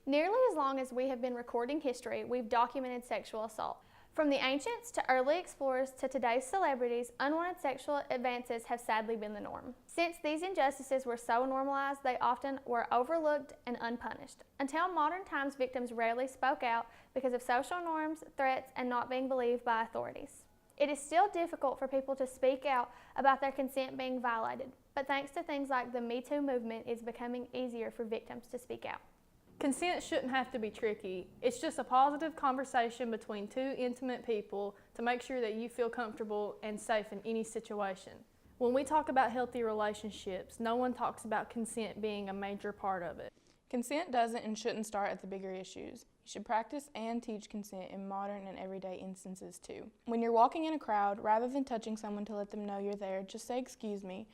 Nearly as long as we have been recording history, we've documented sexual assault. From the ancients to early explorers to today's celebrities, unwanted sexual advances have sadly been the norm. Since these injustices were so normalized, they often were overlooked and unpunished. Until modern times, victims rarely spoke out because of social norms, threats, and not being believed by authorities. It is still difficult for people to speak out about their consent being violated, but thanks to things like the Me Too movement, it's becoming easier for victims to speak out. Consent shouldn't have to be tricky. It's just a positive conversation between two intimate people to make sure that you feel comfortable and safe in any situation. When we talk about healthy relationships, no one talks about consent being a major part of it. Consent doesn't and shouldn't start at the bigger issues. You should practice and teach consent in modern and everyday instances too. When you're walking in a crowd, rather than touching someone to let them know you're there, just say "excuse me."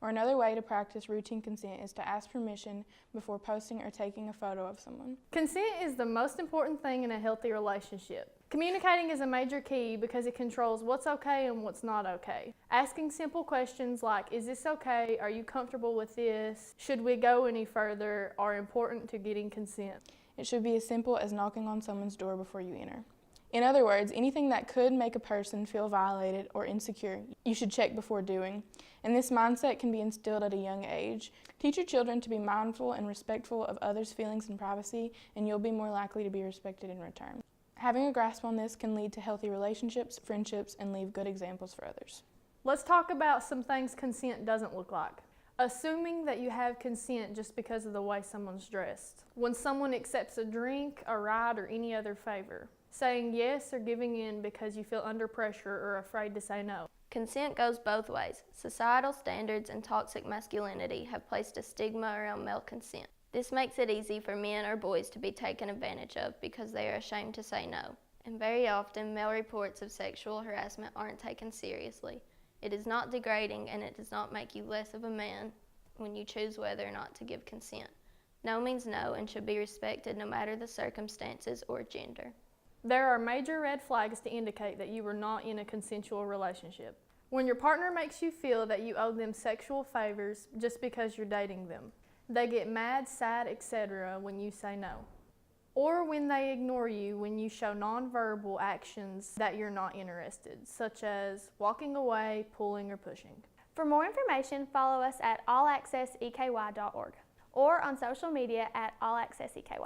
Or another way to practice routine consent is to ask permission before posting or taking a photo of someone. Consent is the most important thing in a healthy relationship. Communicating is a major key because it controls what's okay and what's not okay. Asking simple questions like, "Is this okay? Are you comfortable with this? Should we go any further?" are important to getting consent. It should be as simple as knocking on someone's door before you enter. In other words, anything that could make a person feel violated or insecure, you should check before doing. And this mindset can be instilled at a young age. Teach your children to be mindful and respectful of others' feelings and privacy, and you'll be more likely to be respected in return. Having a grasp on this can lead to healthy relationships, friendships, and leave good examples for others. Let's talk about some things consent doesn't look like. Assuming that you have consent just because of the way someone's dressed. When someone accepts a drink, a ride, or any other favor. Saying yes or giving in because you feel under pressure or afraid to say no. Consent goes both ways. Societal standards and toxic masculinity have placed a stigma around male consent. This makes it easy for men or boys to be taken advantage of because they are ashamed to say no. And very often, male reports of sexual harassment aren't taken seriously. It is not degrading, and it does not make you less of a man when you choose whether or not to give consent. No means no and should be respected no matter the circumstances or gender. There are major red flags to indicate that you are not in a consensual relationship. When your partner makes you feel that you owe them sexual favors just because you're dating them. They get mad, sad, etc. when you say no. Or when they ignore you when you show nonverbal actions that you're not interested, such as walking away, pulling, or pushing. For more information, follow us at allaccesseky.org or on social media at allaccesseky.